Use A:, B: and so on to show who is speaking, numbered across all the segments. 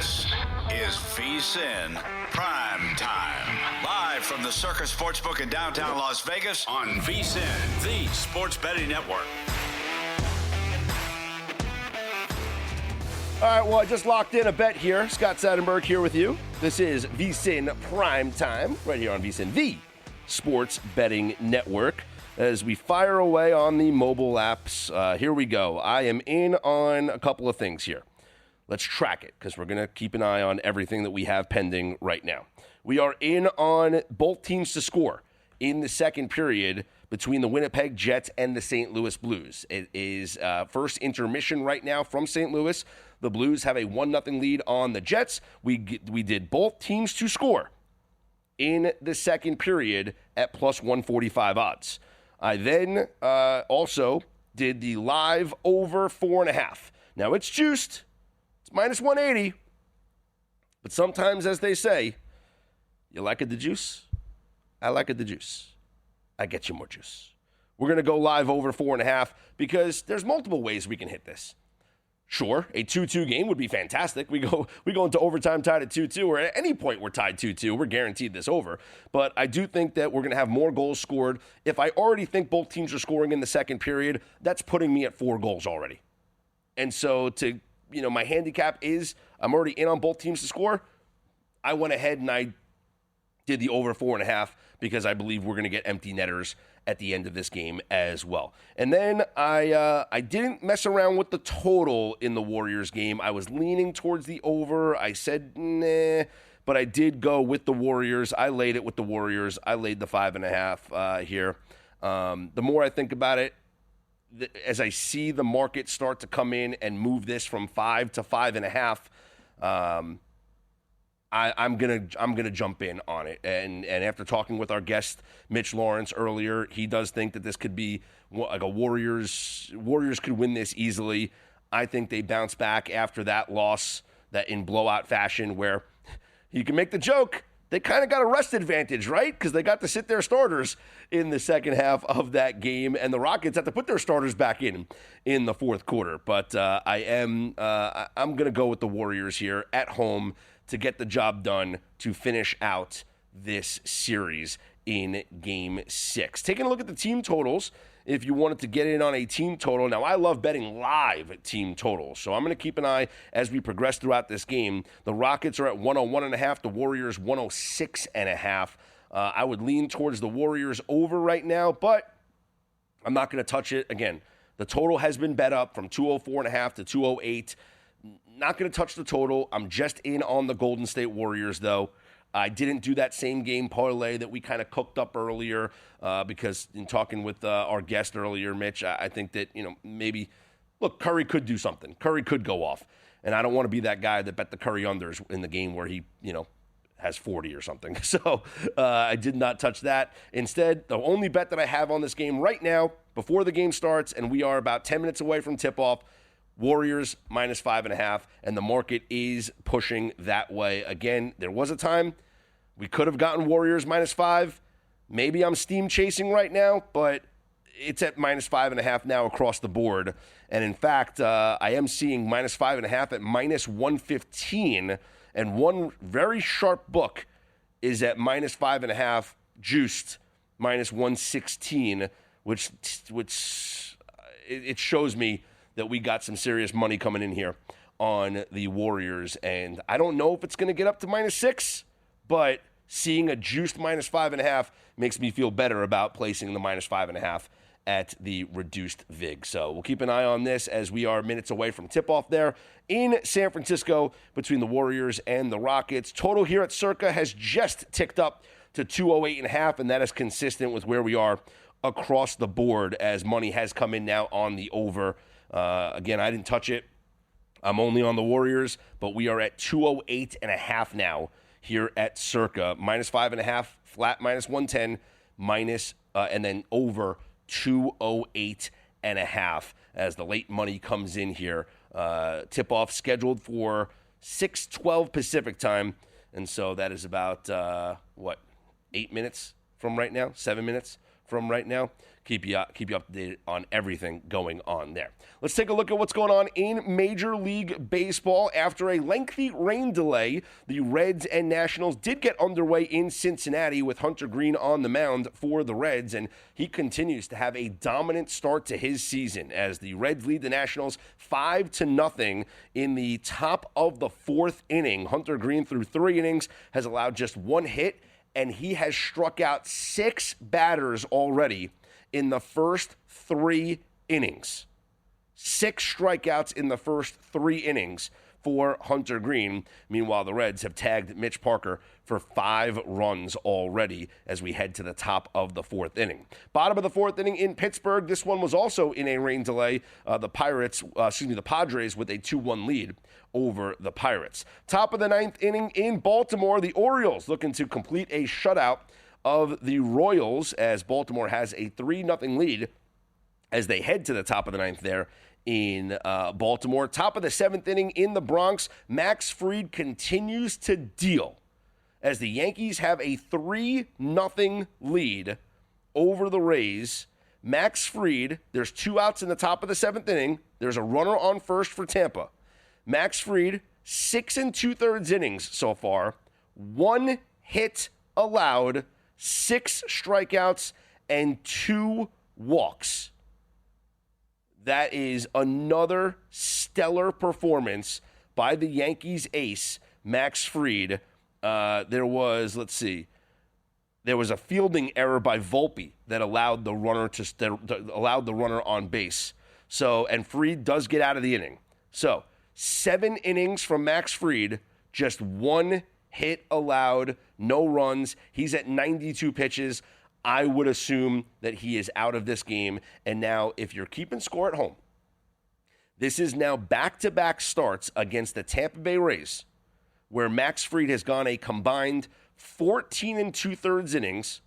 A: This is VSiN PrimeTime. Live from the Circa Sportsbook in downtown Las Vegas on VSiN, the sports betting network.
B: All right, well, I just locked in a bet here. Scott Seidenberg here with you. This is VSiN PrimeTime, right here on VSiN, the sports betting network. As we fire away on the mobile apps, here we go. I am in on a couple of things here. Let's track it, because we're going to keep an eye on everything that we have pending right now. We are in on both teams to score in the second period between the Winnipeg Jets and the St. Louis Blues. It is first intermission right now from St. Louis. The Blues have a 1-0 lead on the Jets. We did both teams to score in the second period at plus 145 odds. I then also did the live over 4.5. Now it's juiced. It's minus 180. But sometimes, as they say, you like it the juice? I like it the juice. I get you more juice. We're going to go live over 4.5 because there's multiple ways we can hit this. Sure, a 2-2 game would be fantastic. We go into overtime tied at 2-2, or at any point we're tied 2-2. We're guaranteed this over. But I do think that we're going to have more goals scored. If I already think both teams are scoring in the second period, that's putting me at 4 goals already. And so my handicap is I'm already in on both teams to score. I went ahead and I did the over 4.5 because I believe we're going to get empty netters at the end of this game as well. And then I didn't mess around with the total in the Warriors game. I was leaning towards the over. I said, nah, but I did go with the Warriors. I laid it with the Warriors. I laid the 5.5 here. The more I think about it, as I see the market start to come in and move this from 5 to 5.5, I'm gonna jump in on it, and after talking with our guest Mitch Lawrence earlier, he does think that this could be like a Warriors could win this easily. I think they bounce back after that loss, that in blowout fashion, where you can make the joke they kind of got a rest advantage, right? Because they got to sit their starters in the second half of that game, and the Rockets had to put their starters back in the fourth quarter. But I'm gonna go with the Warriors here at home to get the job done to finish out this series in Game 6. Taking a look at the team totals, if you wanted to get in on a team total. Now, I love betting live team totals, so I'm going to keep an eye as we progress throughout this game. The Rockets are at 101.5, the Warriors 106.5. I would lean towards the Warriors over right now, but I'm not going to touch it. Again, the total has been bet up from 204.5 to 208. Not going to touch the total. I'm just in on the Golden State Warriors, though. I didn't do that same game parlay that we kind of cooked up earlier because in talking with our guest earlier, Mitch, I think that, maybe, look, Curry could do something. Curry could go off. And I don't want to be that guy that bet the Curry unders in the game where he, has 40 or something. So I did not touch that. Instead, the only bet that I have on this game right now, before the game starts, and we are about 10 minutes away from tip-off, Warriors minus 5.5, and the market is pushing that way. Again, there was a time we could have gotten Warriors minus 5. Maybe I'm steam chasing right now, but it's at minus 5.5 now across the board. And in fact, I am seeing minus 5.5 at minus 115, and one very sharp book is at minus 5.5 juiced minus 116, which it shows me that we got some serious money coming in here on the Warriors. And I don't know if it's going to get up to minus 6, but seeing a juiced minus 5.5 makes me feel better about placing the minus 5.5 at the reduced VIG. So we'll keep an eye on this as we are minutes away from tip-off there in San Francisco between the Warriors and the Rockets. Total here at Circa has just ticked up to 208.5, and that is consistent with where we are across the board as money has come in now on the over. Again, I didn't touch it. I'm only on the Warriors, but we are at 208.5 now here at Circa. Minus 5.5, flat minus 110, and then over 208.5 as the late money comes in here. Tip-off scheduled for 6:12 Pacific time, and so that is about, 8 minutes from right now? 7 minutes from right now. keep you updated on everything going on there. Let's take a look at what's going on in Major League Baseball. After a lengthy rain delay, the Reds and Nationals did get underway in Cincinnati with Hunter Greene on the mound for the Reds, and he continues to have a dominant start to his season as the Reds lead the Nationals 5-0 in the top of the fourth inning. Hunter Greene, through 3 innings, has allowed just 1 hit, and he has struck out 6 batters already in the first 3 innings. 6 strikeouts in the first 3 innings for Hunter Greene. Meanwhile, the Reds have tagged Mitch Parker for 5 runs already as we head to the top of the 4th inning. Bottom of the 4th inning in Pittsburgh. This one was also in a rain delay. The Padres with a 2-1 lead over the Pirates. Top of the 9th inning in Baltimore. The Orioles looking to complete a shutout of the Royals as Baltimore has a 3-0 lead as they head to the top of the 9th there in Baltimore. Top of the 7th inning in the Bronx. Max Fried continues to deal as the Yankees have a 3-0 lead over the Rays. Max Fried, there's 2 outs in the top of the 7th inning. There's a runner on first for Tampa. Max Fried, 6 2/3 innings so far. 1 hit allowed, 6 strikeouts, and 2 walks. That is another stellar performance by the Yankees ace, Max Fried. There was a fielding error by Volpe that allowed the runner on base. So, and Fried does get out of the inning. So, 7 innings from Max Fried, just 1 hit allowed, no runs. He's at 92 pitches. I would assume that he is out of this game. And now, if you're keeping score at home, this is now back-to-back starts against the Tampa Bay Rays, where Max Fried has gone a combined 14 2/3 innings,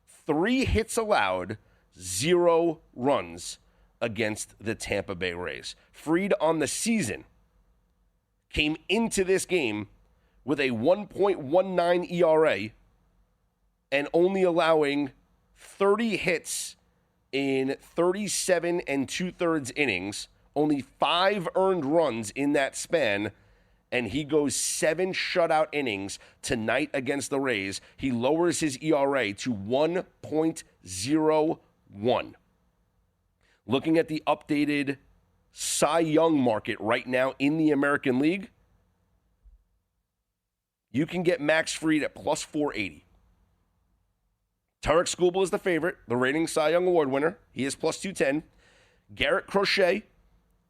B: 3 hits allowed, 0 runs against the Tampa Bay Rays. Fried on the season came into this game with a 1.19 ERA and only allowing 30 hits in 37 2/3 innings, only 5 earned runs in that span, and he goes 7 shutout innings tonight against the Rays. He lowers his ERA to 1.01. Looking at the updated Cy Young market right now in the American League, you can get Max Fried at plus 480. Tarek Skubal is the favorite, the reigning Cy Young Award winner. He is plus 210. Garrett Crochet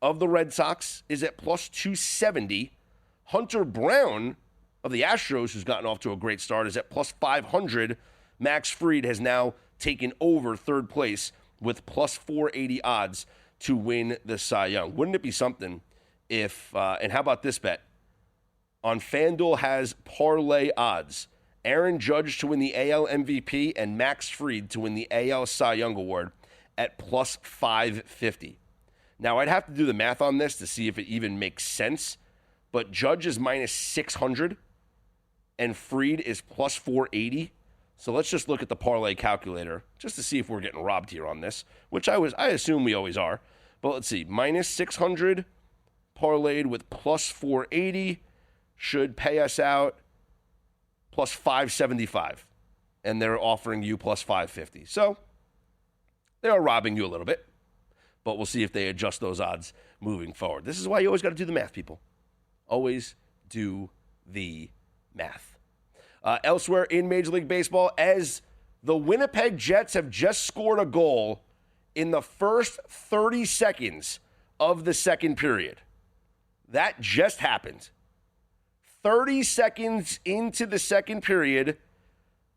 B: of the Red Sox is at plus 270. Hunter Brown of the Astros, who's gotten off to a great start, is at plus 500. Max Fried has now taken over third place with plus 480 odds to win the Cy Young. Wouldn't it be something if, and how about this bet? On FanDuel has parlay odds. Aaron Judge to win the AL MVP and Max Fried to win the AL Cy Young Award at plus 550. Now, I'd have to do the math on this to see if it even makes sense, but Judge is minus 600 and Fried is plus 480. So let's just look at the parlay calculator just to see if we're getting robbed here on this, which I assume we always are. But let's see, minus 600 parlayed with plus 480 should pay us out plus 575, and they're offering you plus 550. So they are robbing you a little bit, but we'll see if they adjust those odds moving forward. This is why you always got to do the math, people. Always do the math. Elsewhere in Major League Baseball, as the Winnipeg Jets have just scored a goal in the first 30 seconds of the second period. That just happened. 30 seconds into the second period,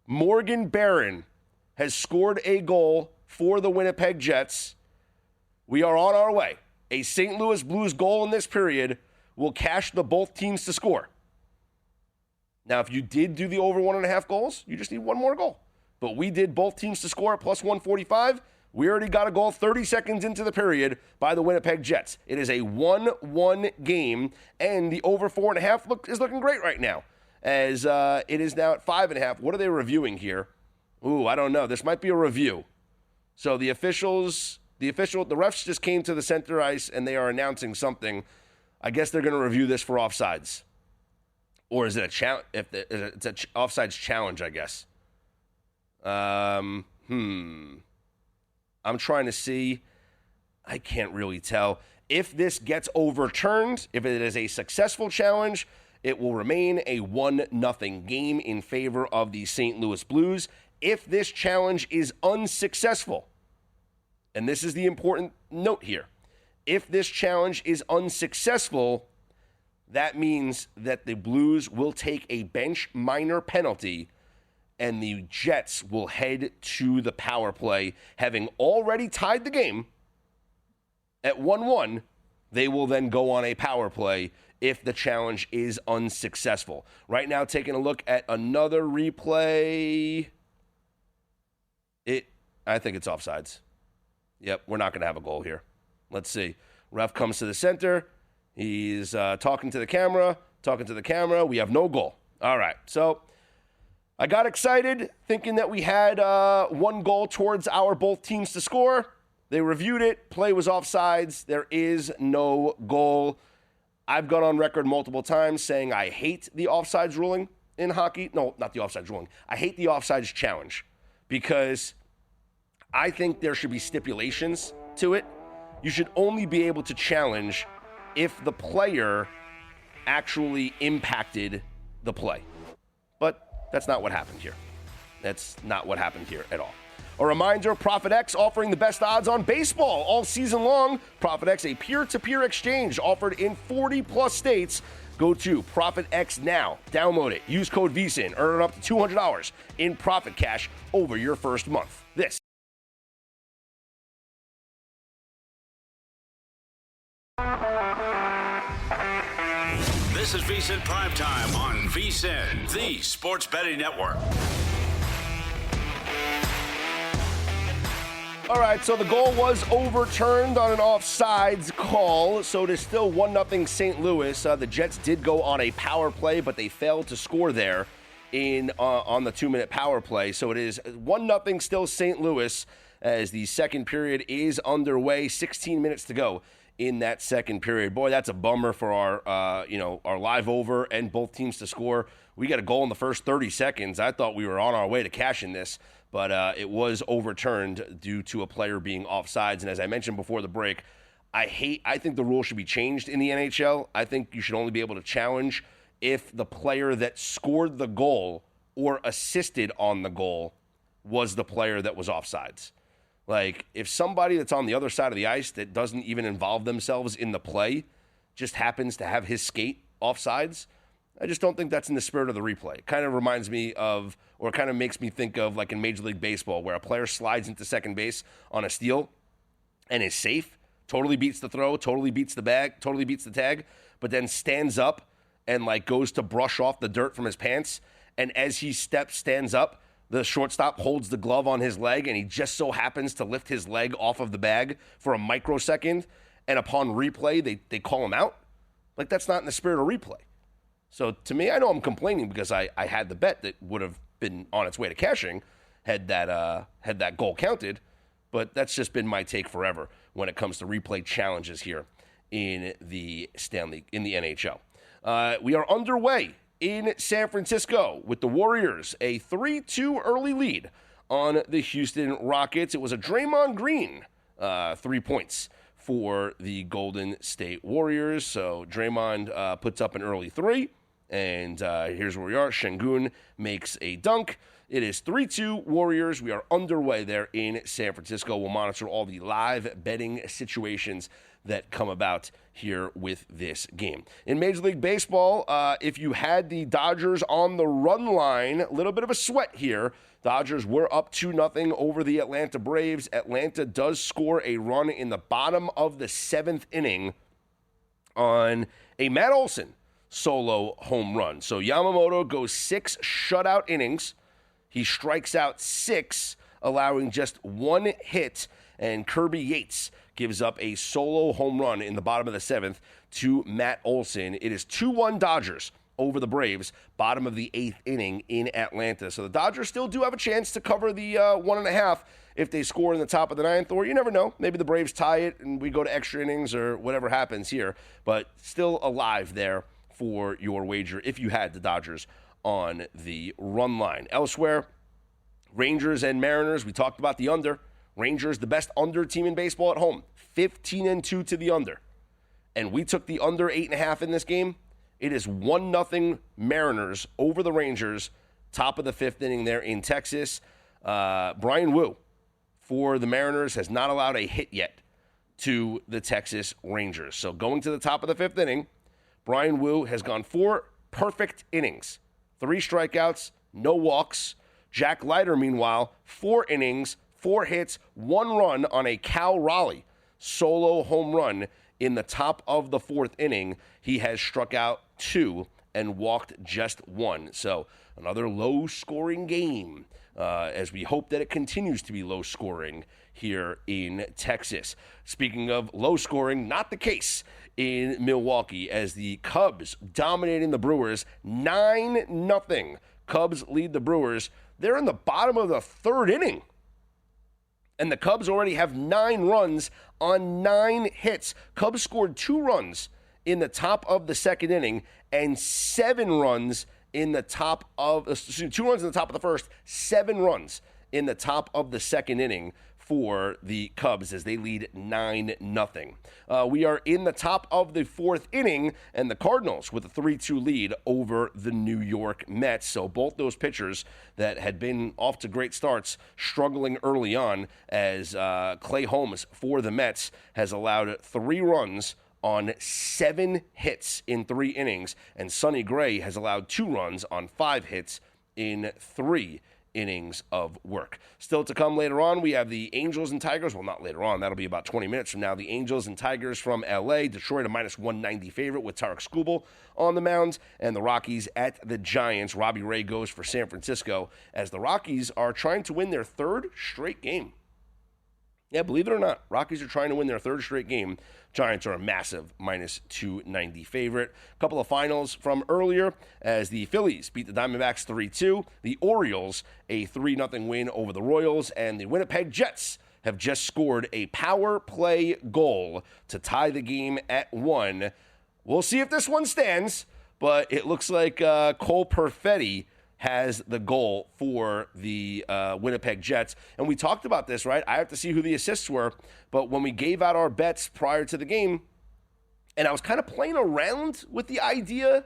B: Morgan Barron has scored a goal for the Winnipeg Jets. We are on our way. A St. Louis Blues goal in this period will cash the both teams to score. Now, if you did do the over 1.5 goals, you just need one more goal. But we did both teams to score at plus 145. We already got a goal 30 seconds into the period by the Winnipeg Jets. It is a 1-1 game, and the over 4.5 is looking great right now, as it is now at 5.5. What are they reviewing here? Ooh, I don't know. This might be a review. So the refs just came to the center ice and they are announcing something. I guess they're going to review this for offsides. Or is it a challenge? It's an offsides challenge, I guess. I'm trying to see. I can't really tell. If this gets overturned, if it is a successful challenge, it will remain a 1-0 game in favor of the St. Louis Blues. If this challenge is unsuccessful, and this is the important note here, if this challenge is unsuccessful, that means that the Blues will take a bench minor penalty and the Jets will head to the power play. Having already tied the game at 1-1, they will then go on a power play if the challenge is unsuccessful. Right now, taking a look at another replay. I think it's offsides. Yep, we're not going to have a goal here. Let's see. Ref comes to the center. He's talking to the camera. We have no goal. All right, so I got excited thinking that we had one goal towards our both teams to score. They reviewed it. Play was offsides. There is no goal. I've gone on record multiple times saying I hate the offsides ruling in hockey. No, not the offsides ruling. I hate the offsides challenge because I think there should be stipulations to it. You should only be able to challenge if the player actually impacted the play. But that's not what happened here. That's not what happened here at all. A reminder, ProfitX offering the best odds on baseball all season long. ProfitX, a peer-to-peer exchange offered in 40-plus states. Go to ProfitX now. Download it. Use code VSiN. Earn up to $200 in profit cash over your first month. This
A: is VSiN PrimeTime on VSiN, the Sports Betting Network.
B: All right, so the goal was overturned on an offsides call, so it is still 1-0 St. Louis. The Jets did go on a power play, but they failed to score there on the 2-minute power play. So it is 1-0 still St. Louis as the second period is underway. 16 minutes to go in that second period. Boy, that's a bummer for our live over and both teams to score. We got a goal in the first 30 seconds. I thought we were on our way to cashing this, but it was overturned due to a player being offsides. And as I mentioned before the break, I think the rule should be changed in the NHL. I think you should only be able to challenge if the player that scored the goal or assisted on the goal was the player that was offsides. Like, if somebody that's on the other side of the ice that doesn't even involve themselves in the play just happens to have his skate offsides, I just don't think that's in the spirit of the replay. It kind of reminds me of, or kind of makes me think of, like in Major League Baseball, where a player slides into second base on a steal and is safe, totally beats the throw, totally beats the bag, totally beats the tag, but then stands up and, like, goes to brush off the dirt from his pants, and as he stands up, the shortstop holds the glove on his leg, and he just so happens to lift his leg off of the bag for a microsecond, and upon replay, they call him out. Like, that's not in the spirit of replay. So, to me, I know I'm complaining because I had the bet that would have been on its way to cashing had that goal counted, but that's just been my take forever when it comes to replay challenges here in the NHL. We are underway in San Francisco with the Warriors, a 3-2 early lead on the Houston Rockets. It was a Draymond Green 3 points for the Golden State Warriors. So Draymond puts up an early three, and here's where we are. Şengün makes a dunk. It is 3-2 Warriors. We are underway there in San Francisco. We'll monitor all the live betting situations that come about here with this game. In Major League Baseball, if you had the Dodgers on the run line, a little bit of a sweat here. Dodgers were up 2-0 over the Atlanta Braves. Atlanta does score a run in the bottom of the seventh inning on a Matt Olson solo home run. So Yamamoto goes 6 shutout innings. He strikes out 6, allowing just 1 hit, and Kirby Yates gives up a solo home run in the bottom of the seventh to Matt Olson. It is 2-1 Dodgers over the Braves, bottom of the 8th inning in Atlanta. So the Dodgers still do have a chance to cover the 1.5 if they score in the top of the 9th, or you never know. Maybe the Braves tie it and we go to extra innings or whatever happens here, but still alive there for your wager if you had the Dodgers on the run line. Elsewhere, Rangers and Mariners, we talked about the under. Rangers, the best under team in baseball at home, 15-2 to the under. And we took the under 8.5 in this game. It is 1-0 Mariners over the Rangers, top of the 5th inning there in Texas. Brian Wu for the Mariners has not allowed a hit yet to the Texas Rangers. So going to the top of the 5th inning, Brian Wu has gone 4 perfect innings, 3 strikeouts, no walks. Jack Leiter, meanwhile, 4 innings, 4 hits, 1 run on a Cal Raleigh solo home run in the top of the 4th inning. He has struck out 2 and walked just 1. So another low-scoring game as we hope that it continues to be low-scoring here in Texas. Speaking of low-scoring, not the case in Milwaukee as the Cubs dominating the Brewers 9-0. Cubs lead the Brewers. They're in the bottom of the 3rd inning. And the Cubs already have 9 runs on 9 hits. Cubs scored 2 runs in the top of the 2nd inning and 7 runs in the top of, 2 runs in the top of the 1st, 7 runs in the top of the 2nd inning for the Cubs as they lead 9-0. We are in the top of the 4th inning, and the Cardinals with a 3-2 lead over the New York Mets. So both those pitchers that had been off to great starts struggling early on as Clay Holmes for the Mets has allowed 3 runs on 7 hits in 3 innings, and Sonny Gray has allowed 2 runs on 5 hits in 3 innings of work. Still to come later on, we have the Angels and Tigers. Well, not later on. That'll be about 20 minutes from now. The Angels and Tigers from L.A. Detroit, a -190 favorite with Tarek Skubal on the mound. And the Rockies at the Giants. Robbie Ray goes for San Francisco as the Rockies are trying to win their 3rd straight game. Yeah, believe it or not, Rockies are trying to win their 3rd straight game. Giants are a massive -290 favorite. A couple of finals from earlier as the Phillies beat the Diamondbacks 3-2. The Orioles, a 3-0 win over the Royals. And the Winnipeg Jets have just scored a power play goal to tie the game at 1. We'll see if this one stands, but it looks like Cole Perfetti has the goal for the Winnipeg Jets. And we talked about this, right? I have to see who the assists were. But when we gave out our bets prior to the game, and I was kind of playing around with the idea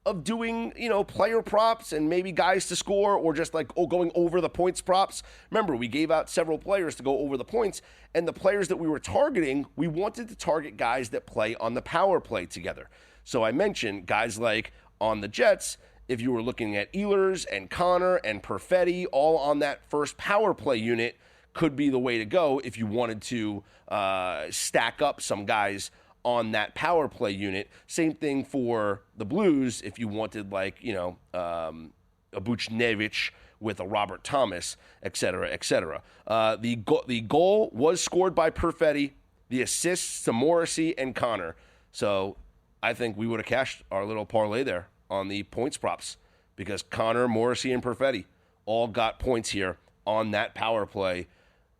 B: of doing, player props and maybe guys to score or just going over the points props. Remember, we gave out several players to go over the points, and the players that we were targeting, we wanted to target guys that play on the power play together. So I mentioned guys like on the Jets, if you were looking at Ehlers and Connor and Perfetti all on that first power play unit, could be the way to go if you wanted to stack up some guys on that power play unit. Same thing for the Blues if you wanted a Buchnevich with a Robert Thomas, et cetera, et cetera. The goal was scored by Perfetti, the assists to Morrissey and Connor. So I think we would have cashed our little parlay there on the points props because Connor, Morrissey, and Perfetti all got points here on that power play.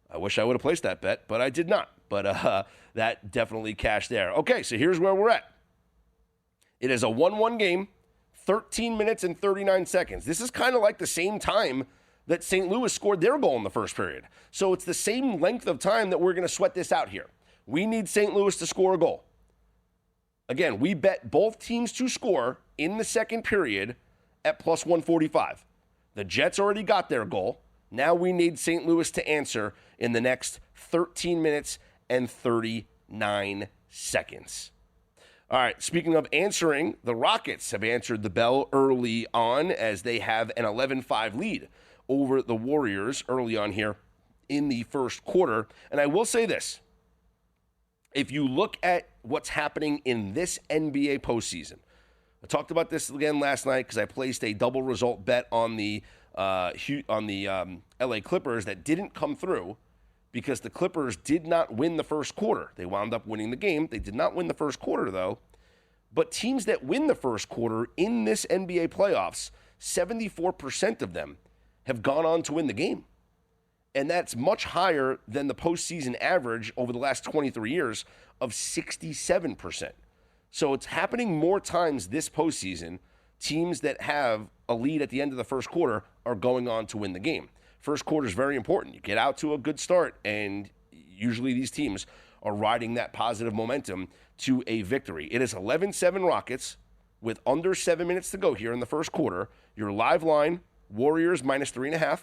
B: I wish I would have placed that bet, but I did not. But that definitely cashed there. Okay, so here's where we're at. It is a 1-1 game, 13 minutes and 39 seconds. This is kind of like the same time that St. Louis scored their goal in the first period. So it's the same length of time that we're going to sweat this out here. We need St. Louis to score a goal. Again, we bet both teams to score in the second period at plus 145. The Jets already got their goal. Now we need St. Louis to answer in the next 13 minutes and 39 seconds. All right, speaking of answering, the Rockets have answered the bell early on as they have an 11-5 lead over the Warriors early on here in the first quarter. And I will say this. If you look at what's happening in this NBA postseason, I talked about this again last night because I placed a double result bet on the LA Clippers that didn't come through because the Clippers did not win the first quarter. They wound up winning the game. They did not win the first quarter, though. But teams that win the first quarter in this NBA playoffs, 74% of them have gone on to win the game. And that's much higher than the postseason average over the last 23 years of 67%. So it's happening more times this postseason. Teams that have a lead at the end of the first quarter are going on to win the game. First quarter is very important. You get out to a good start, and usually these teams are riding that positive momentum to a victory. It is 11-7 Rockets with under 7 minutes to go here in the first quarter. Your live line, Warriors minus 3.5.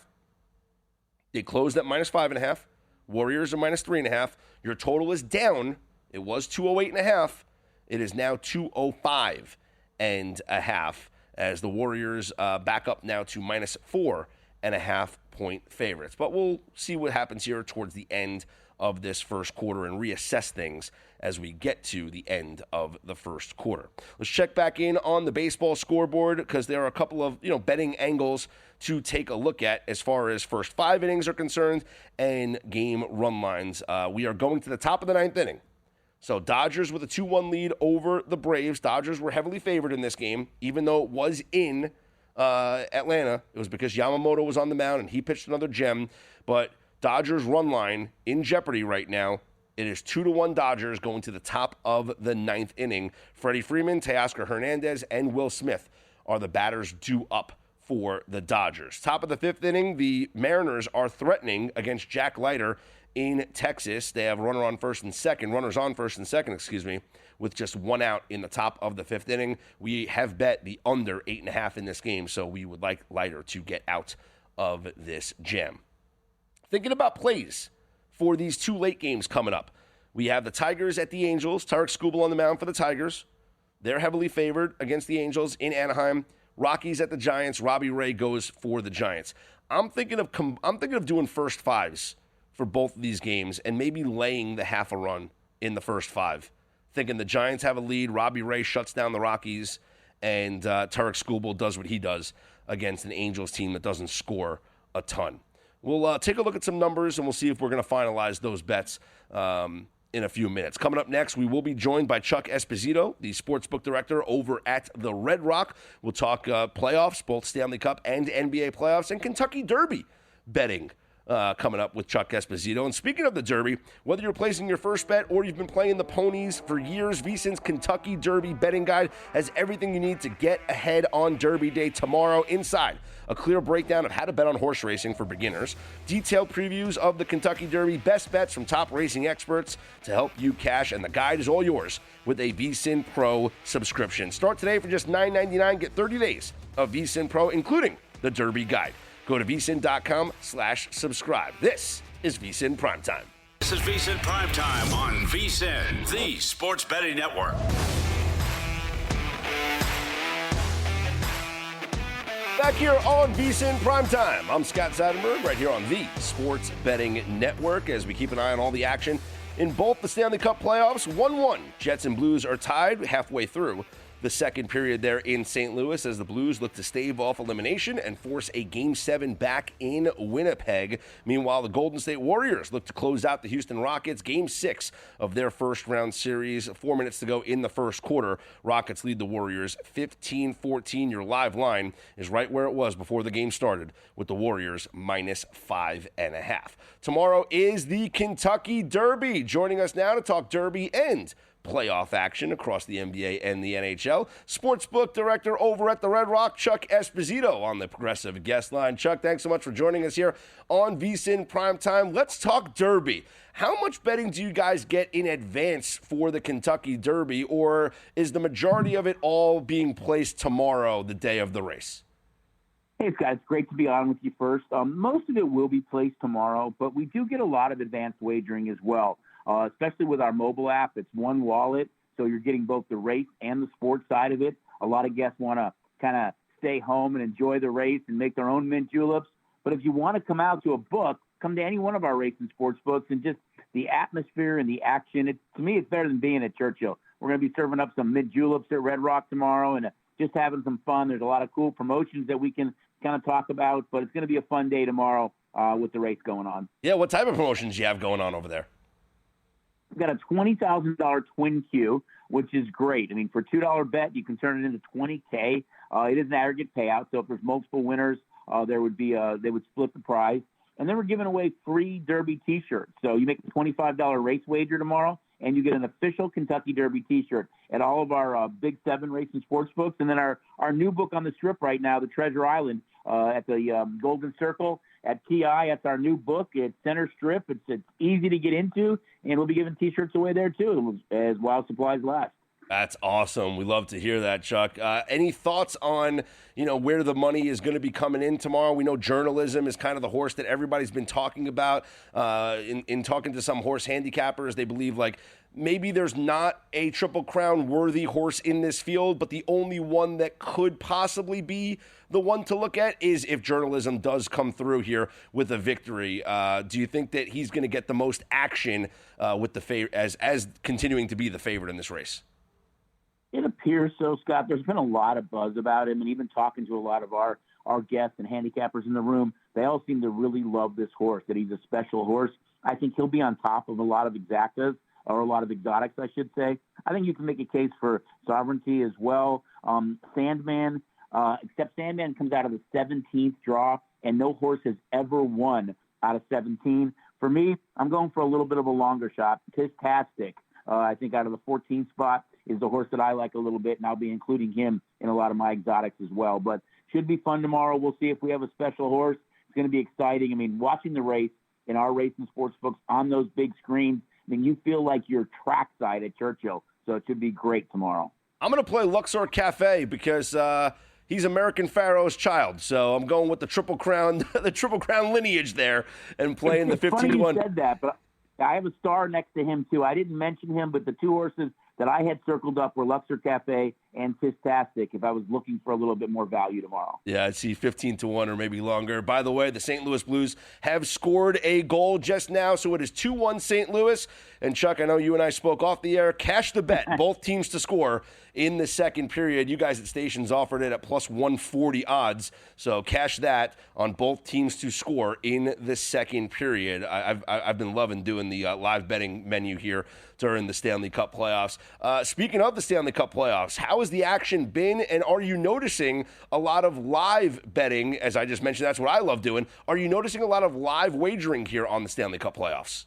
B: They closed at minus 5.5. Warriors are minus 3.5. Your total is down. It was 208.5. It is now 205.5 as the Warriors back up now to minus 4.5 point favorites. But we'll see what happens here towards the end of this first quarter and reassess things as we get to the end of the first quarter. Let's check back in on the baseball scoreboard because there are a couple of betting angles to take a look at as far as first 5 innings are concerned and game run lines. We are going to the top of the 9th inning. So Dodgers with a 2-1 lead over the Braves. Dodgers were heavily favored in this game, even though it was in Atlanta. It was because Yamamoto was on the mound and he pitched another gem. But Dodgers run line in jeopardy right now. It is 2-1 Dodgers going to the top of the 9th inning. Freddie Freeman, Teoscar Hernandez, and Will Smith are the batters due up for the Dodgers. Top of the 5th inning, the Mariners are threatening against Jack Leiter in Texas. They have runners on first and second, with just 1 out in the top of the 5th inning. We have bet the under 8.5 in this game, so we would like Leiter to get out of this jam. Thinking about plays for these 2 late games coming up. We have the Tigers at the Angels. Tarek Skubal on the mound for the Tigers. They're heavily favored against the Angels in Anaheim. Rockies at the Giants. Robbie Ray goes for the Giants. I'm thinking of doing first 5s for both of these games and maybe laying the half a run in the first 5. Thinking the Giants have a lead. Robbie Ray shuts down the Rockies, and Tarek Skubal does what he does against an Angels team that doesn't score a ton. We'll take a look at some numbers, and we'll see if we're going to finalize those bets in a few minutes. Coming up next, we will be joined by Chuck Esposito, the sportsbook director over at the Red Rock. We'll talk playoffs, both Stanley Cup and NBA playoffs, and Kentucky Derby betting coming up with Chuck Esposito. And speaking of the Derby, whether you're placing your first bet or you've been playing the ponies for years, VSiN's Kentucky Derby betting guide has everything you need to get ahead on Derby Day tomorrow. Inside, a clear breakdown of how to bet on horse racing for beginners, detailed previews of the Kentucky Derby, best bets from top racing experts to help you cash, and the guide is all yours with a VSiN Pro subscription. Start today for just $9.99. Get 30 days of VSiN Pro, including the Derby guide. Go to vsin.com/subscribe. This is VSiN Primetime.
A: This is VSiN Primetime on VSiN, the sports betting network.
B: Back here on VSiN Primetime, I'm Scott Seidenberg, right here on the Sports Betting Network, as we keep an eye on all the action in both the Stanley Cup playoffs. 1-1. Jets and Blues are tied halfway through the second period there in St. Louis as the Blues look to stave off elimination and force a Game 7 back in Winnipeg. Meanwhile, the Golden State Warriors look to close out the Houston Rockets. Game 6 of their first-round series. 4 minutes to go in the first quarter. Rockets lead the Warriors 15-14. Your live line is right where it was before the game started, with the Warriors minus 5.5. Tomorrow is the Kentucky Derby. Joining us now to talk Derby and playoff action across the NBA and the NHL, sportsbook director over at the Red Rock, Chuck Esposito, on the progressive guest line. Chuck, thanks so much for joining us here on VSiN Primetime. Let's talk Derby. How much betting do you guys get in advance for the Kentucky Derby, or is the majority of it all being placed tomorrow, the day of the race?
C: Hey, Scott, it's great to be on with you first. Most of it will be placed tomorrow, but we do get a lot of advanced wagering as well. Especially with our mobile app. It's one wallet, so you're getting both the race and the sports side of it. A lot of guests want to kind of stay home and enjoy the race and make their own mint juleps. But if you want to come out to a book, come to any one of our race and sports books, and just the atmosphere and the action. To me, it's better than being at Churchill. We're going to be serving up some mint juleps at Red Rock tomorrow and just having some fun. There's a lot of cool promotions that we can kind of talk about, but it's going to be a fun day tomorrow with the race going on.
B: Yeah, what type of promotions do you have going on over there?
C: We've got a $20,000 twin Q, which is great. I mean, for a $2 bet, you can turn it into $20K. It is an aggregate payout, so if there's multiple winners, they would split the prize. And then we're giving away free Derby T-shirts. So you make a $25 race wager tomorrow, and you get an official Kentucky Derby T-shirt at all of our Big 7 racing sports books. And then our new book on the Strip right now, The Treasure Island, at the Golden Circle at TI. That's our new book. It's center strip. It's easy to get into, and we'll be giving T-shirts away there too, as while supplies last.
B: That's awesome. We love to hear that, Chuck. Any thoughts on, where the money is going to be coming in tomorrow? We know journalism is kind of the horse that everybody's been talking about. In talking to some horse handicappers, they believe maybe there's not a Triple Crown worthy horse in this field, but the only one that could possibly be the one to look at is if journalism does come through here with a victory. Do you think that he's going to get the most action with the as continuing to be the favorite in this race?
C: It appears so, Scott. There's been a lot of buzz about him, and even talking to a lot of our guests and handicappers in the room, they all seem to really love this horse, that he's a special horse. I think he'll be on top of a lot of exactas, or a lot of exotics, I should say. I think you can make a case for Sovereignty as well. Sandman, except Sandman comes out of the 17th draw, and no horse has ever won out of 17. For me, I'm going for a little bit of a longer shot. Tistastic, I think out of the 14th spot, is the horse that I like a little bit, and I'll be including him in a lot of my exotics as well. But should be fun tomorrow. We'll see if we have a special horse. It's going to be exciting. I mean, watching the race in our racing sports books on those big screens, I mean, you feel like you're trackside at Churchill. So it should be great tomorrow. I'm
B: going to play Luxor Cafe because he's American Pharaoh's child. So I'm going with the Triple Crown, lineage there, and playing the 15-1.
C: Funny you said that, but I have a star next to him too. I didn't mention him, but the two horses that I had circled up were Luxor Cafe and Tistastic if I was looking for a little bit more value tomorrow.
B: Yeah, I'd see 15-1 or maybe longer. By the way, the St. Louis Blues have scored a goal just now, so it is 2-1 St. Louis. And Chuck, I know you and I spoke off the air. Cash the bet, both teams to score in the second period. You guys at Stations offered it at plus 140 odds, so cash that on both teams to score in the second period. I've been loving doing the live betting menu here during the Stanley Cup playoffs. Speaking of the Stanley Cup playoffs, how has the action been, and are you noticing a lot of live betting? As I just mentioned, that's what I love doing. Are you noticing a lot of live wagering here on the Stanley Cup playoffs?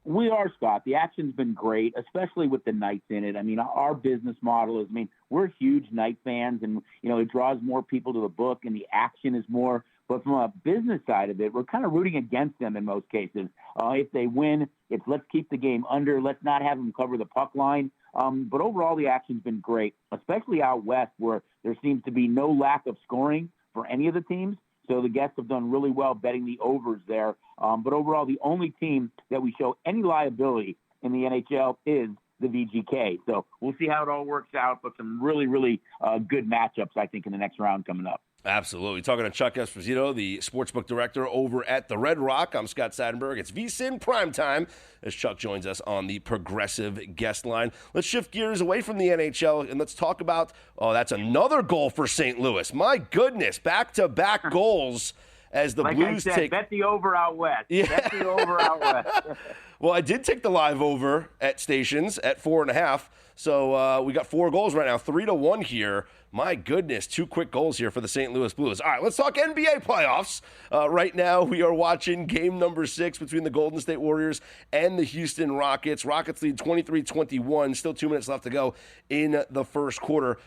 C: We are, Scott. The action's been great, especially with the nights in it. I mean, our business model is, we're huge night fans, and, it draws more people to the book, and the action is more. But from a business side of it, we're kind of rooting against them in most cases. If they win, it's let's keep the game under. Let's not have them cover the puck line. But overall, the action's been great, especially out west where there seems to be no lack of scoring for any of the teams. So the guests have done really well betting the overs there. But overall, the only team that we show any liability in the NHL is the VGK. So we'll see how it all works out, but some really, really good matchups, I think, in the next round coming up.
B: Absolutely. Talking to Chuck Esposito, the sportsbook director over at the Red Rock. I'm Scott Seidenberg. It's VSiN PrimeTime as Chuck joins us on the Progressive guest line. Let's shift gears away from the NHL and let's talk about, that's another goal for St. Louis. My goodness, back-to-back goals as the Blues take.
C: Bet the over out west.
B: Yeah.
C: Bet the over out west.
B: Well, I did take the live over at Stations at 4.5. So we got 4 goals right now, 3-1 here. My goodness, 2 quick goals here for the St. Louis Blues. All right, let's talk NBA playoffs. Right now, we are watching game number 6 between the Golden State Warriors and the Houston Rockets. Rockets lead 23-21. Still 2 minutes left to go in the first quarter.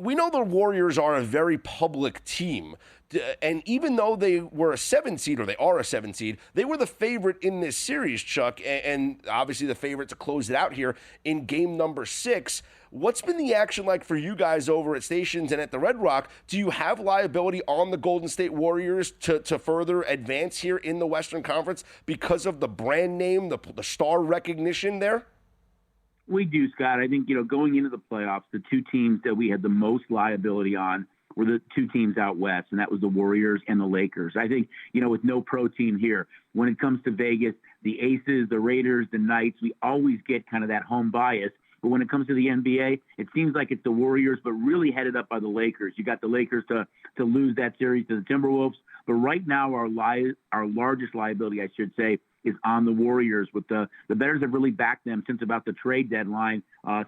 B: We know the Warriors are a very public team. And even though they were a 7 seed, or they are a 7 seed, they were the favorite in this series, Chuck, and obviously the favorite to close it out here in game number 6. What's been the action like for you guys over at Stations and at the Red Rock? Do you have liability on the Golden State Warriors to further advance here in the Western Conference because of the brand name, the star recognition there?
C: We do, Scott. I think, going into the playoffs, the 2 teams that we had the most liability on were the 2 teams out west, and that was the Warriors and the Lakers. I think, with no pro team here, when it comes to Vegas, the Aces, the Raiders, the Knights, we always get kind of that home bias. But when it comes to the NBA, it seems like it's the Warriors, but really headed up by the Lakers. You got the Lakers to lose that series to the Timberwolves. But right now, our largest liability, I should say, is on the Warriors. With the bettors have really backed them since about the trade deadline.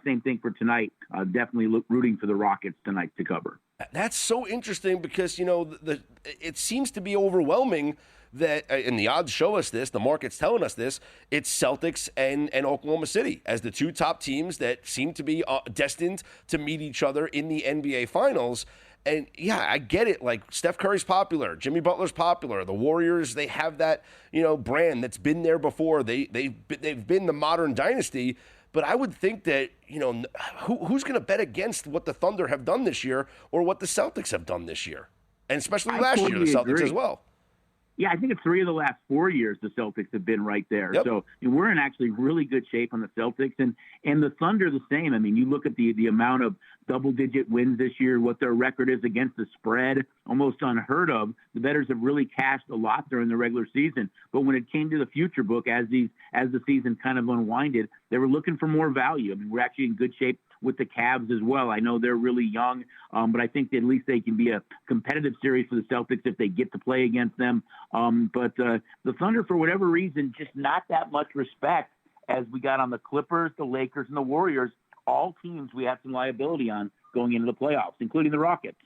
C: Same thing for tonight. Definitely rooting for the Rockets tonight to cover.
B: That's so interesting because, it seems to be overwhelming that, and the odds show us this, the market's telling us this, it's Celtics and Oklahoma City as the two top teams that seem to be destined to meet each other in the NBA Finals. And, yeah, I get it. Like, Steph Curry's popular. Jimmy Butler's popular. The Warriors, they have that, brand that's been there before. They've been the modern dynasty. But I would think that, who's going to bet against what the Thunder have done this year or what the Celtics have done this year? And especially last year, the Celtics as well.
C: Yeah, I think it's 3 of the last 4 years the Celtics have been right there.
B: Yep.
C: So we're in actually really good shape on the Celtics. And the Thunder the same. I mean, you look at the amount of double-digit wins this year, what their record is against the spread, almost unheard of. The bettors have really cashed a lot during the regular season. But when it came to the future book, as the season kind of unwinded, they were looking for more value. I mean, we're actually in good shape with the Cavs as well. I know they're really young, but I think that at least they can be a competitive series for the Celtics if they get to play against them. But the Thunder, for whatever reason, just not that much respect as we got on the Clippers, the Lakers, and the Warriors, all teams we have some liability on going into the playoffs, including the Rockets.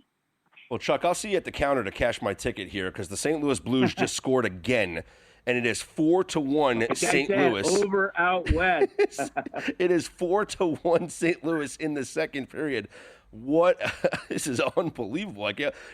B: Well, Chuck, I'll see you at the counter to cash my ticket here because the St. Louis Blues just scored again. And it is 4-1 St. Louis.
C: Over out west.
B: It is 4-1 St. Louis in the second period. What? This is unbelievable.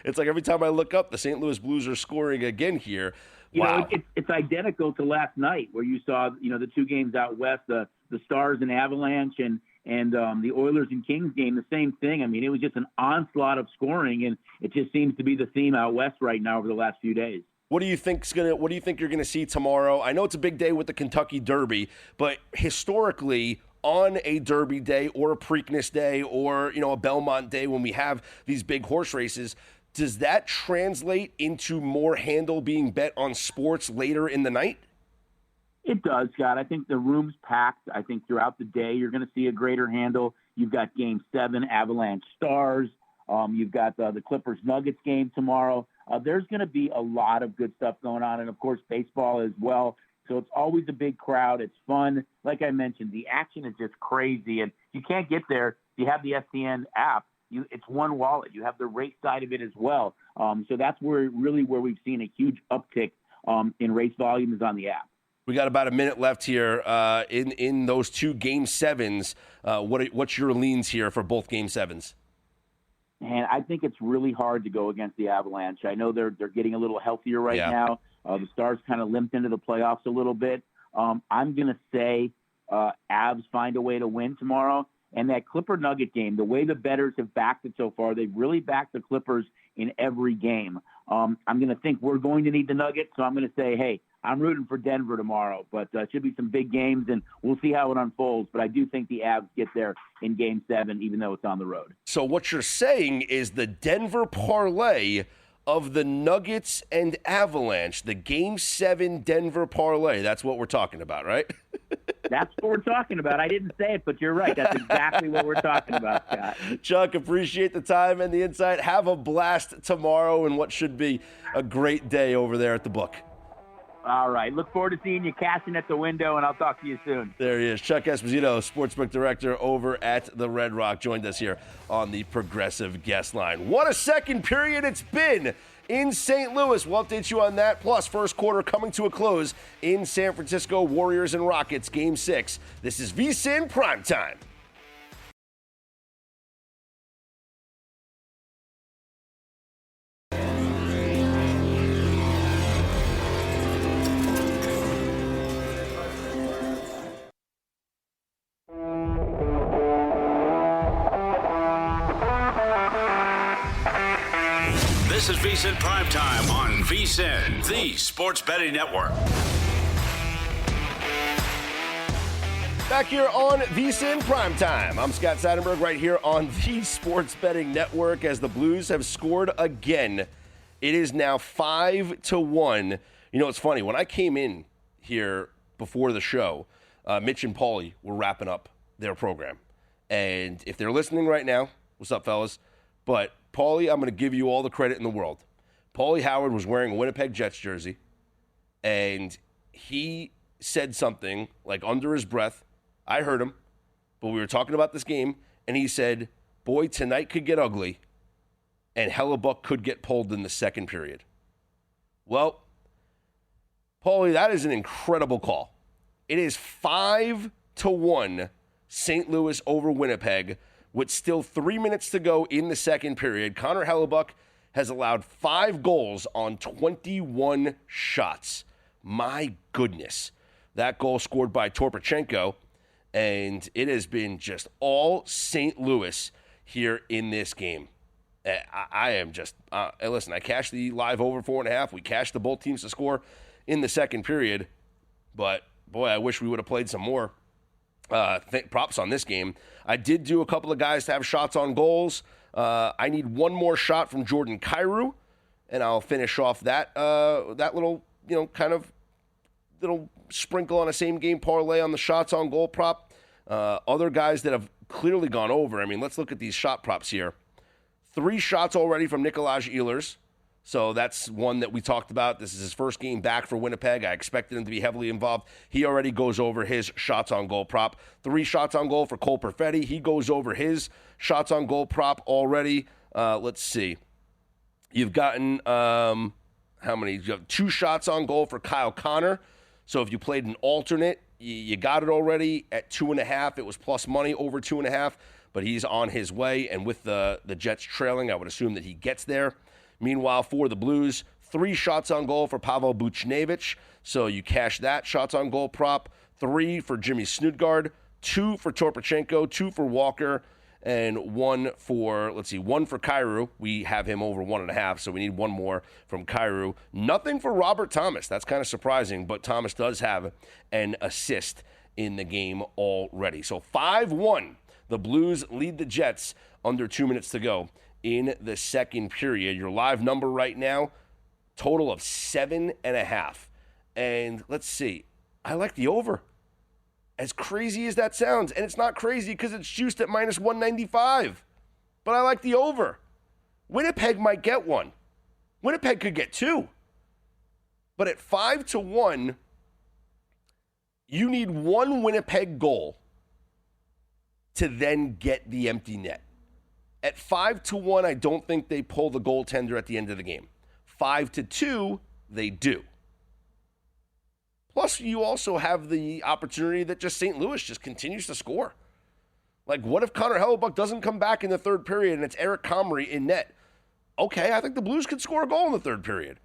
B: It's like every time I look up, the St. Louis Blues are scoring again here. Wow.
C: It's identical to last night where you saw, the two games out west, the Stars and Avalanche and the Oilers and Kings game, the same thing. I mean, it was just an onslaught of scoring, and it just seems to be the theme out west right now over the last few days.
B: What do you think you're going to see tomorrow? I know it's a big day with the Kentucky Derby, but historically, on a Derby day or a Preakness day or a Belmont day when we have these big horse races, does that translate into more handle being bet on sports later in the night?
C: It does, Scott. I think the room's packed. I think throughout the day you're going to see a greater handle. You've got Game 7, Avalanche Stars. You've got the Clippers-Nuggets game tomorrow. There's going to be a lot of good stuff going on, and, of course, baseball as well. So it's always a big crowd. It's fun. Like I mentioned, the action is just crazy, and you can't get there. You have the STN app. It's one wallet. You have the race side of it as well. So that's where we've seen a huge uptick in race volume is on the app.
B: We got about a minute left here in those two Game 7s. What's your leans here for both Game 7s?
C: And I think it's really hard to go against the Avalanche. I know they're getting a little healthier right now. The Stars kind of limped into the playoffs a little bit. I'm going to say Avs find a way to win tomorrow. And that Clipper-Nugget game, the way the bettors have backed it so far, they've really backed the Clippers in every game. I'm going to think we're going to need the Nuggets, so I'm going to say, hey, I'm rooting for Denver tomorrow. But it should be some big games, and we'll see how it unfolds. But I do think the Avs get there in Game 7, even though it's on the road.
B: So what you're saying is the Denver parlay of the Nuggets and Avalanche, the Game 7 Denver parlay. That's what we're talking about, right?
C: That's what we're talking about. I didn't say it, but you're right. That's exactly what we're talking about, Scott.
B: Chuck, appreciate the time and the insight. Have a blast tomorrow in what should be a great day over there at the book.
C: All right. Look forward to seeing you cashing at the window, and I'll talk to you soon.
B: There he is. Chuck Esposito, Sportsbook Director over at the Red Rock, joined us here on the Progressive Guest Line. What a second period it's been in St. Louis. We'll update you on that. Plus, first quarter coming to a close in San Francisco. Warriors and Rockets, Game 6. This is VSiN Primetime.
A: This is VSiN Primetime on VSiN, the Sports Betting Network.
B: Back here on VSiN Primetime. I'm Scott Seidenberg right here on the Sports Betting Network as the Blues have scored again. It is now 5-1. You know, it's funny. When I came in here before the show, Mitch and Paulie were wrapping up their program. And if they're listening right now, what's up, fellas? But Paulie, I'm going to give you all the credit in the world. Paulie Howard was wearing a Winnipeg Jets jersey, and he said something like under his breath. I heard him, but we were talking about this game, and he said, boy, tonight could get ugly, and Hellebuck could get pulled in the second period. Well, Paulie, that is an incredible call. It is 5-1 St. Louis over Winnipeg with still 3 minutes to go in the second period. Connor Hellebuck has allowed 5 goals on 21 shots. My goodness. That goal scored by Torpachenko, and it has been just all St. Louis here in this game. I am just, listen, I cashed the live over 4.5. We cashed the both teams to score in the second period, but boy, I wish we would have played some more props on this game. I did do a couple of guys to have shots on goals. I need one more shot from Jordan Kyrou, and I'll finish off that little, kind of little sprinkle on a same game parlay on the shots on goal prop. Other guys that have clearly gone over. I mean, let's look at these shot props here. 3 shots already from Nikolaj Ehlers. So that's one that we talked about. This is his first game back for Winnipeg. I expected him to be heavily involved. He already goes over his shots on goal prop. 3 shots on goal for Cole Perfetti. He goes over his shots on goal prop already. Let's see. You've gotten, how many? You have 2 shots on goal for Kyle Connor. So if you played an alternate, you got it already at 2.5. It was plus money over 2.5, but he's on his way. And with the Jets trailing, I would assume that he gets there. Meanwhile, for the Blues, 3 shots on goal for Pavel Buchnevich. So you cash that shots on goal prop. 3 for Jimmy Snudgaard, 2 for Torpachenko, 2 for Walker, and 1 for, 1 for Kyrou. We have him over 1.5, so we need 1 more from Kyrou. Nothing for Robert Thomas. That's kind of surprising, but Thomas does have an assist in the game already. So 5-1. The Blues lead the Jets under 2 minutes to go in the second period. Your live number right now, total of 7.5. And let's see. I like the over. As crazy as that sounds, and it's not crazy because it's juiced at minus 195. But I like the over. Winnipeg might get 1. Winnipeg could get 2. But at 5-1, you need 1 Winnipeg goal to then get the empty net. At 5-1, I don't think they pull the goaltender at the end of the game. 5-2, they do. Plus, you also have the opportunity that just St. Louis just continues to score. Like, what if Connor Hellebuck doesn't come back in the third period and it's Eric Comrie in net? Okay, I think the Blues could score a goal in the third period.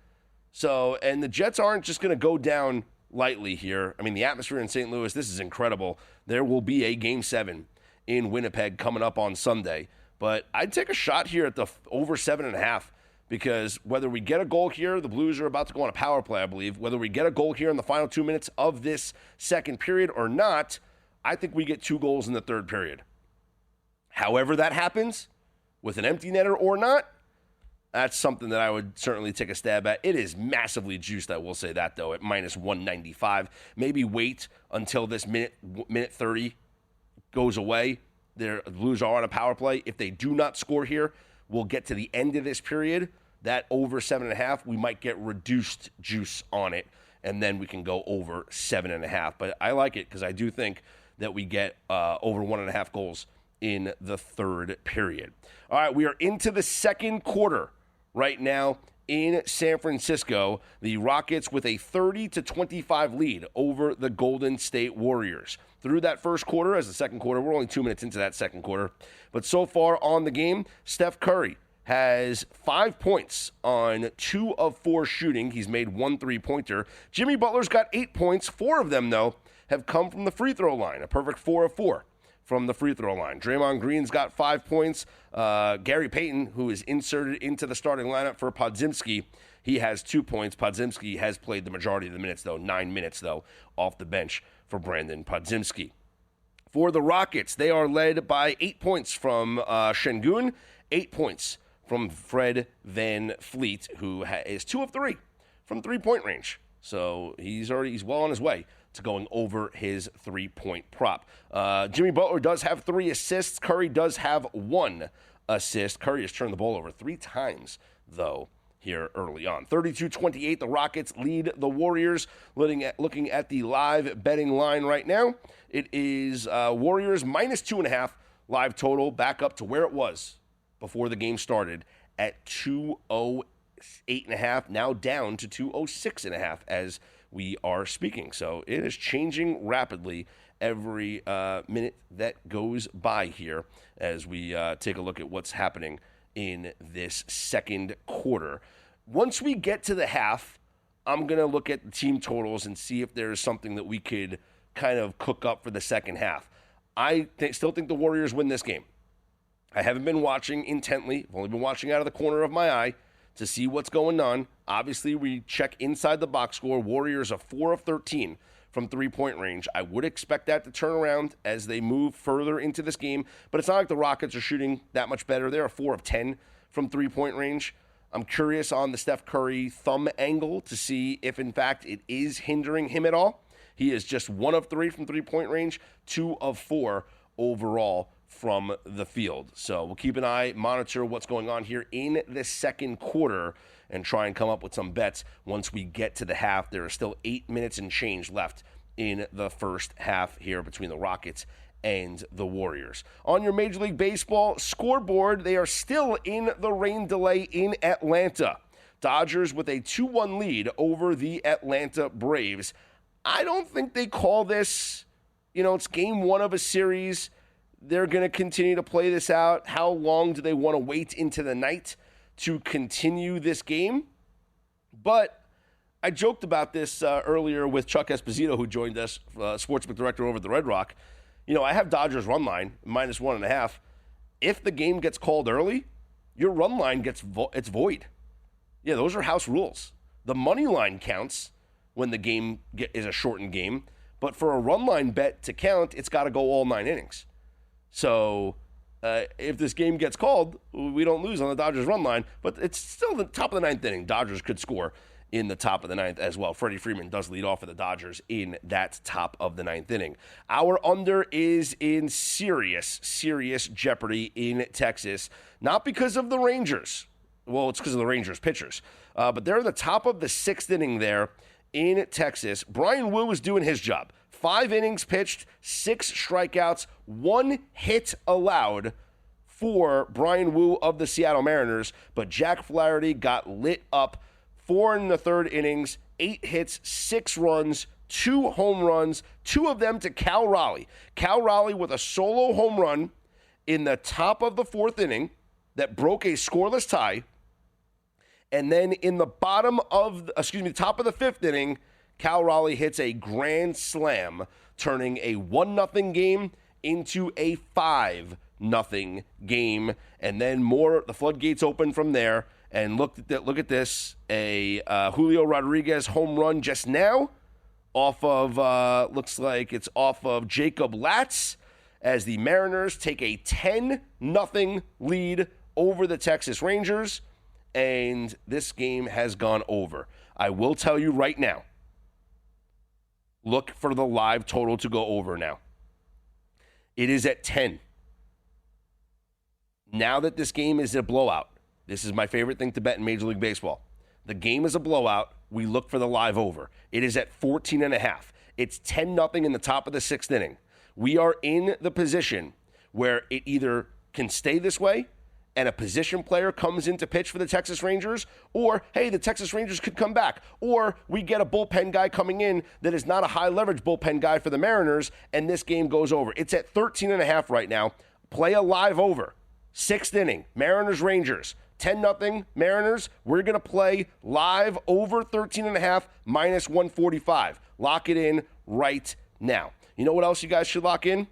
B: So, and the Jets aren't just going to go down lightly here. I mean, the atmosphere in St. Louis, this is incredible. There will be a Game 7 in Winnipeg coming up on Sunday. But I'd take a shot here at the over 7.5 because whether we get a goal here, the Blues are about to go on a power play, I believe. Whether we get a goal here in the final 2 minutes of this second period or not, I think we get 2 goals in the third period. However that happens, with an empty netter or not, that's something that I would certainly take a stab at. It is massively juiced, I will say that, though, at minus 195. Maybe wait until this minute 30 goes away. The Blues are on a power play. If they do not score here, we'll get to the end of this period. That over 7.5, we might get reduced juice on it, and then we can go over 7.5. But I like it because I do think that we get over 1.5 goals in the third period. All right, we are into the second quarter right now in San Francisco. The Rockets with a 30-25 lead over the Golden State Warriors. Through that first quarter, as the second quarter, we're only 2 minutes into that second quarter. But so far on the game, Steph Curry has 5 points on 2 of 4 shooting. He's made 1 3-pointer. Jimmy Butler's got 8 points. 4 of them, though, have come from the free throw line. A perfect 4 of 4 from the free throw line. Draymond Green's got 5 points. Gary Payton, who is inserted into the starting lineup for Podziemski, he has 2 points. Podziemski has played the majority of the minutes, though, 9 minutes, though, off the bench for Brandon Podziemski. For the Rockets, they are led by 8 points from Şengün, 8 points from Fred Van Fleet, who is 2 of 3 from three-point range. So he's well on his way to going over his 3-point prop. Jimmy Butler does have 3 assists. Curry does have 1 assist. Curry has turned the ball over 3 times, though, here early on. 32-28, the Rockets lead the Warriors. Looking at the live betting line right now, it is Warriors minus 2.5 live total, back up to where it was before the game started at 208.5, now down to 206.5 as we are speaking. So it is changing rapidly every minute that goes by here as we take a look at what's happening in this second quarter. Once we get to the half, I'm going to look at the team totals and see if there's something that we could kind of cook up for the second half. I still think the Warriors win this game. I haven't been watching intently. I've only been watching out of the corner of my eye to see what's going on. Obviously, we check inside the box score. Warriors are 4 of 13 from three-point range. I would expect that to turn around as they move further into this game, but it's not like the Rockets are shooting that much better. They're 4 of 10 from three-point range. I'm curious on the Steph Curry thumb angle to see if, in fact, it is hindering him at all. He is just 1 of 3 from three-point range, 2 of 4 overall from the field. So we'll keep an eye, monitor what's going on here in the second quarter, and try and come up with some bets once we get to the half. There are still 8 minutes and change left in the first half here between the Rockets and the Warriors. On your Major League Baseball scoreboard, they are still in the rain delay in Atlanta. Dodgers with a 2-1 lead over the Atlanta Braves. I don't think they call this, it's game 1 of a series. They're going to continue to play this out. How long do they want to wait into the night to continue this game? But I joked about this earlier with Chuck Esposito, who joined us, sportsbook director over at the Red Rock. I have Dodgers run line, minus 1.5. If the game gets called early, your run line it's void. Yeah, those are house rules. The money line counts when the game is a shortened game, but for a run line bet to count, it's got to go all 9 innings. So if this game gets called, we don't lose on the Dodgers run line, but it's still the top of the 9th inning. Dodgers could score in the top of the 9th as well. Freddie Freeman does lead off for the Dodgers in that top of the 9th inning. Our under is in serious jeopardy in Texas, not because of the Rangers. Well, it's because of the Rangers pitchers, but they're in the top of the 6th inning there in Texas. Brian Wu is doing his job. 5 innings pitched, 6 strikeouts, 1 hit allowed for Brian Wu of the Seattle Mariners, but Jack Flaherty got lit up. 4 in the 3rd innings, 8 hits, 6 runs, 2 home runs, 2 of them to Cal Raleigh. Cal Raleigh with a solo home run in the top of the 4th inning that broke a scoreless tie. And then in the top of the 5th inning, Cal Raleigh hits a grand slam, turning a 1-0 game into a 5-0 game. And then the floodgates open from there. And look at this, a Julio Rodriguez home run just now off of, looks like it's off of Jacob Latz, as the Mariners take a 10-0 lead over the Texas Rangers. And this game has gone over. I will tell you right now, look for the live total to go over now. It is at 10. Now that this game is a blowout, this is my favorite thing to bet in Major League Baseball. The game is a blowout. We look for the live over. It is at 14.5. It's 10-0 in the top of the 6th inning. We are in the position where it either can stay this way and a position player comes in to pitch for the Texas Rangers, or, hey, the Texas Rangers could come back, or we get a bullpen guy coming in that is not a high-leverage bullpen guy for the Mariners, and this game goes over. It's at 13.5 right now. Play a live over. 6th inning, Mariners-Rangers. 10-0 Mariners. We're going to play live over 13.5 minus 145. Lock it in right now. You know what else you guys should lock in?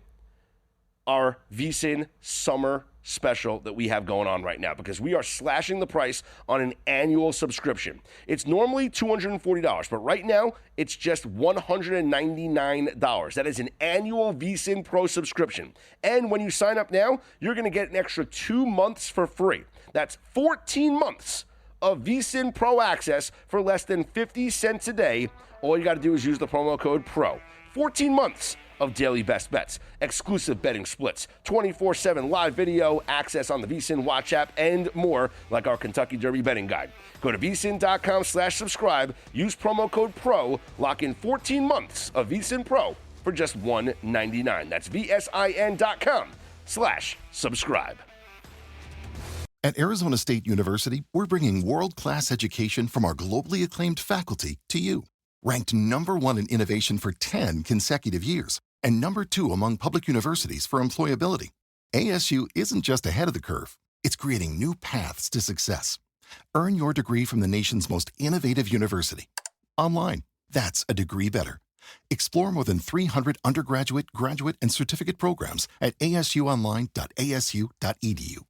B: Our VSiN summer special that we have going on right now, because we are slashing the price on an annual subscription. It's normally $240, but right now it's just $199. That is an annual VSiN Pro subscription. And when you sign up now, you're going to get an extra 2 months for free. That's 14 months of VSiN Pro access for less than 50 cents a day. All you got to do is use the promo code PRO. 14 months of daily best bets, exclusive betting splits, 24/7 live video, access on the VSiN Watch app, and more, like our Kentucky Derby betting guide. Go to vsin.com/subscribe, use promo code PRO, lock in 14 months of VSiN Pro for just $1.99. That's VSIN.com/subscribe.
D: At Arizona State University, we're bringing world-class education from our globally acclaimed faculty to you. Ranked #1 in innovation for 10 consecutive years and #2 among public universities for employability, ASU isn't just ahead of the curve, it's creating new paths to success. Earn your degree from the nation's most innovative university. Online, that's a degree better. Explore more than 300 undergraduate, graduate, and certificate programs at asuonline.asu.edu.